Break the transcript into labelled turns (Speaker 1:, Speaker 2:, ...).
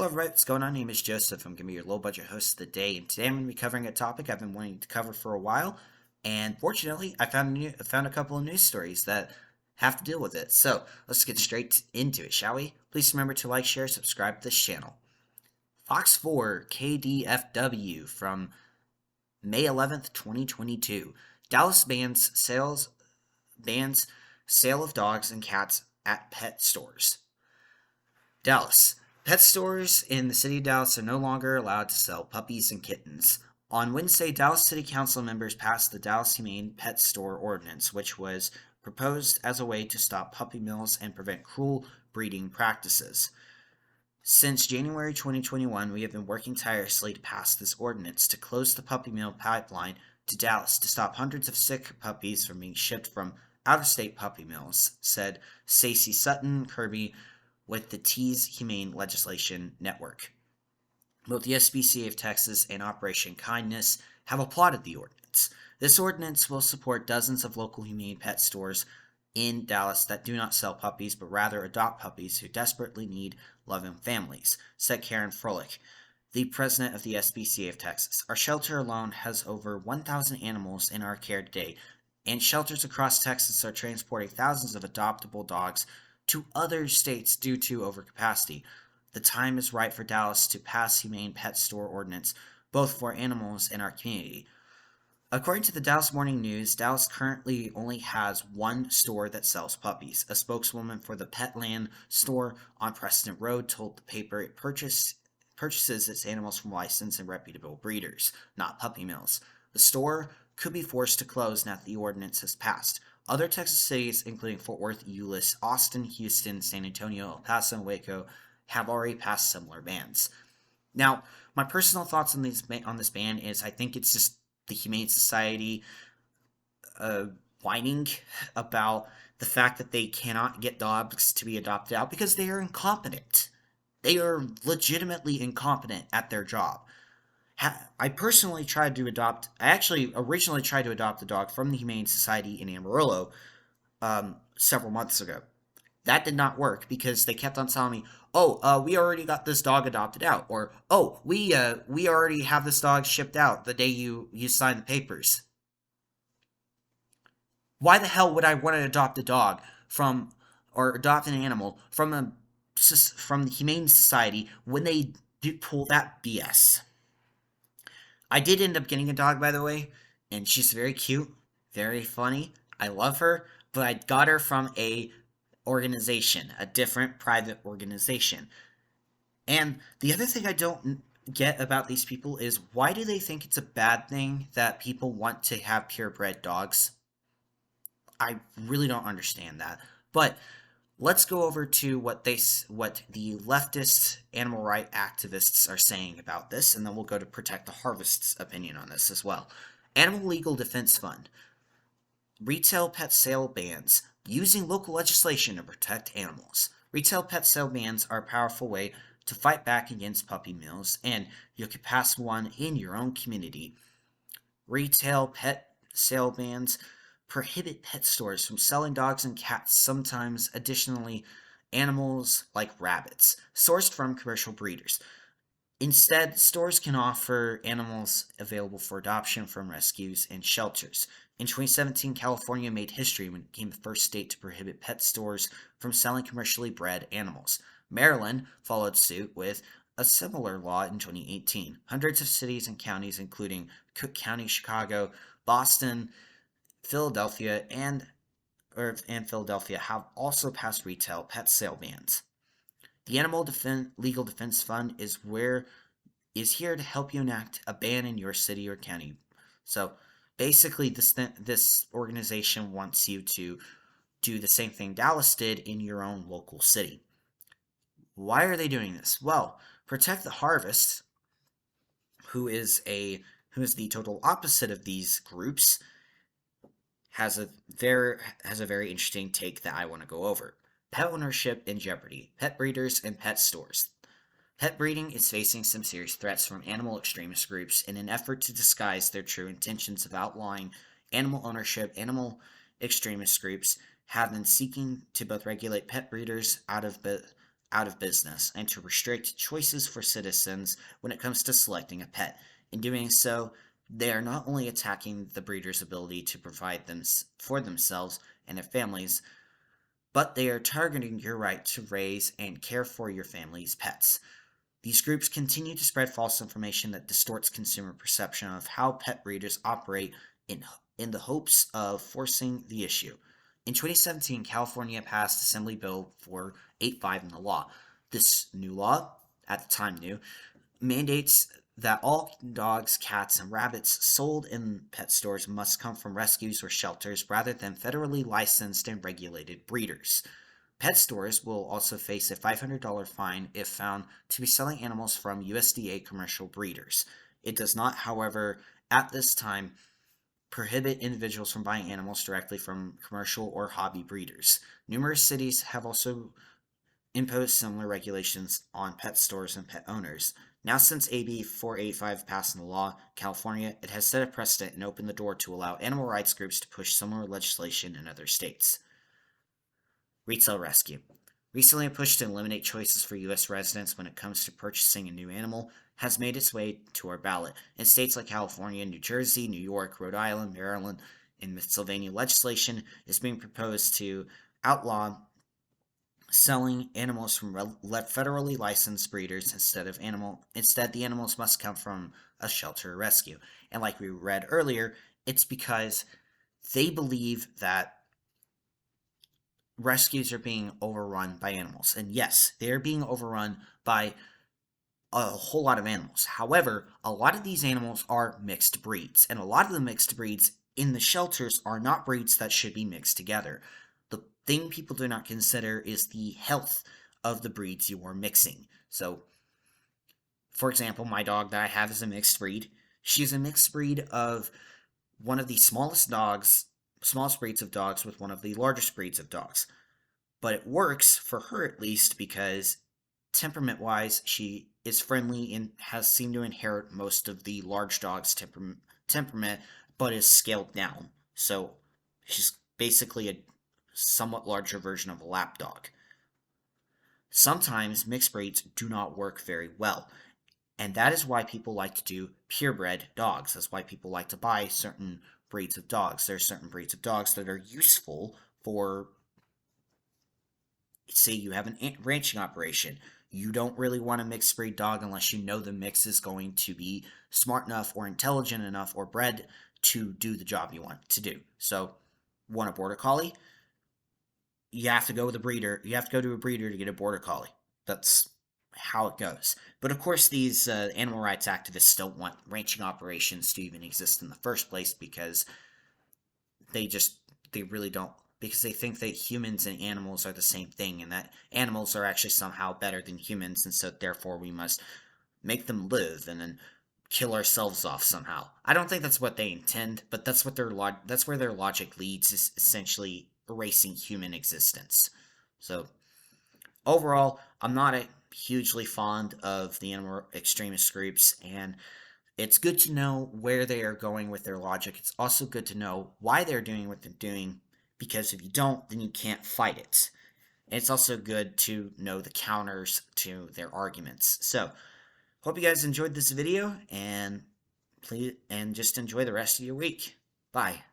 Speaker 1: Hello everybody, what's going on? My name is Joseph. I'm going to be your low-budget host of the day, and today I'm going to be covering a topic I've been wanting to cover for a while, and fortunately, I found a couple of news stories that have to deal with it. So, let's get straight into it, shall we? Please remember to like, share, subscribe to this channel. Fox 4 KDFW from May 11th, 2022. Dallas bans sale of dogs and cats at pet stores. Dallas. Pet stores in the city of Dallas are no longer allowed to sell puppies and kittens. On Wednesday, Dallas City Council members passed the Dallas Humane Pet Store Ordinance, which was proposed as a way to stop puppy mills and prevent cruel breeding practices. Since January 2021, we have been working tirelessly to pass this ordinance to close the puppy mill pipeline to Dallas to stop hundreds of sick puppies from being shipped from out-of-state puppy mills, said Stacey Sutton Kirby with the Tease Humane Legislation Network. Both the SPCA of Texas and Operation Kindness have applauded the ordinance. This ordinance will support dozens of local humane pet stores in Dallas that do not sell puppies but rather adopt puppies who desperately need loving families, said Karen Froelich, the president of the SPCA of Texas. Our shelter alone has over 1,000 animals in our care today, and shelters across Texas are transporting thousands of adoptable dogs to other states due to overcapacity. The time is right for Dallas to pass humane pet store ordinance, both for animals in our community. According to the Dallas Morning News, Dallas currently only has one store that sells puppies. A spokeswoman for the Petland store on Preston Road told the paper it purchases its animals from licensed and reputable breeders, not puppy mills. The store could be forced to close now that the ordinance has passed. Other Texas cities, including Fort Worth, Euless, Austin, Houston, San Antonio, El Paso, and Waco, have already passed similar bans. Now, my personal thoughts on this ban is I think it's just the Humane Society whining about the fact that they cannot get dogs to be adopted out because they are incompetent. They are legitimately incompetent at their job. I personally tried to adopt, I actually originally tried to adopt a dog from the Humane Society in Amarillo several months ago. That did not work because they kept on telling me, "Oh, we already got this dog adopted out," or "Oh, we already have this dog shipped out the day you signed the papers." Why the hell would I want to adopt a dog from or adopt an animal from the Humane Society when they pull that BS? I did end up getting a dog, by the way, and she's very cute, very funny. I love her, but I got her from a different private organization. And the other thing I don't get about these people is why do they think it's a bad thing that people want to have purebred dogs? I really don't understand that. But let's go over to what the leftist animal rights activists are saying about this, and then we'll go to Protect the Harvest's opinion on this as well. Animal Legal Defense Fund. Retail pet sale bans. Using local legislation to protect animals. Retail pet sale bans are a powerful way to fight back against puppy mills, and you could pass one in your own community. Retail pet sale bans prohibit pet stores from selling dogs and cats, sometimes additionally animals like rabbits, sourced from commercial breeders. Instead, stores can offer animals available for adoption from rescues and shelters. In 2017, California made history when it became the first state to prohibit pet stores from selling commercially bred animals. Maryland followed suit with a similar law in 2018. Hundreds of cities and counties, including Cook County, Chicago, Boston, Philadelphia, and Philadelphia, have also passed retail pet sale bans. The Animal Legal Defense Fund is here to help you enact a ban in your city or county. So basically, this organization wants you to do the same thing Dallas did in your own local city. Why are they doing this? Well, Protect the Harvest, who is the total opposite of these groups, has a very interesting take that I want to go over. Pet ownership in jeopardy. Pet breeders and pet stores. Pet breeding is facing some serious threats from animal extremist groups in an effort to disguise their true intentions of outlawing animal ownership. Animal extremist groups have been seeking to both regulate pet breeders out of out of business and to restrict choices for citizens when it comes to selecting a pet. In doing so, they are not only attacking the breeder's ability to provide them for themselves and their families, but they are targeting your right to raise and care for your family's pets. These groups continue to spread false information that distorts consumer perception of how pet breeders operate in, in the hopes of forcing the issue. In 2017, California passed Assembly Bill 485 in the law. This new law, at the time new, mandates that all dogs, cats, and rabbits sold in pet stores must come from rescues or shelters rather than federally licensed and regulated breeders. Pet stores will also face a $500 fine if found to be selling animals from USDA commercial breeders. It does not, however, at this time, prohibit individuals from buying animals directly from commercial or hobby breeders. Numerous cities have also imposed similar regulations on pet stores and pet owners. Now, since AB 485 passed into law, California, it has set a precedent and opened the door to allow animal rights groups to push similar legislation in other states. Retail rescue. Recently, a push to eliminate choices for U.S. residents when it comes to purchasing a new animal has made its way to our ballot. In states like California, New Jersey, New York, Rhode Island, Maryland, and Pennsylvania, legislation is being proposed to outlaw selling animals from federally licensed breeders instead the animals must come from a shelter or rescue. And like we read earlier, it's because they believe that rescues are being overrun by animals. And yes, they are being overrun by a whole lot of animals. However, a lot of these animals are mixed breeds, and a lot of the mixed breeds in the shelters are not breeds that should be mixed together. The thing people do not consider is the health of the breeds you are mixing. So, for example, my dog that I have is a mixed breed. She's a mixed breed of one of the smallest breeds of dogs with one of the largest breeds of dogs. But it works for her at least because temperament wise, she is friendly and has seemed to inherit most of the large dog's temperament, but is scaled down. So she's basically a somewhat larger version of a lap dog. Sometimes mixed breeds do not work very well, and that is why people like to do purebred dogs. That's why people like to buy certain breeds of dogs. There are certain breeds of dogs that are useful for, say, you have a ranching operation. You don't really want a mixed breed dog unless you know the mix is going to be smart enough or intelligent enough or bred to do the job you want to do. So, want a border collie? You have to go with a breeder. You have to go to a breeder to get a border collie. That's how it goes. But of course, these animal rights activists don't want ranching operations to even exist in the first place because they really don't, because they think that humans and animals are the same thing and that animals are actually somehow better than humans, and so therefore we must make them live and then kill ourselves off somehow. I don't think that's what they intend, but that's where their logic leads, is essentially erasing human existence. So overall, I'm not hugely fond of the animal extremist groups, and it's good to know where they are going with their logic. It's also good to know why they're doing what they're doing, because if you don't, then you can't fight it. And it's also good to know the counters to their arguments. So, hope you guys enjoyed this video, and just enjoy the rest of your week. Bye.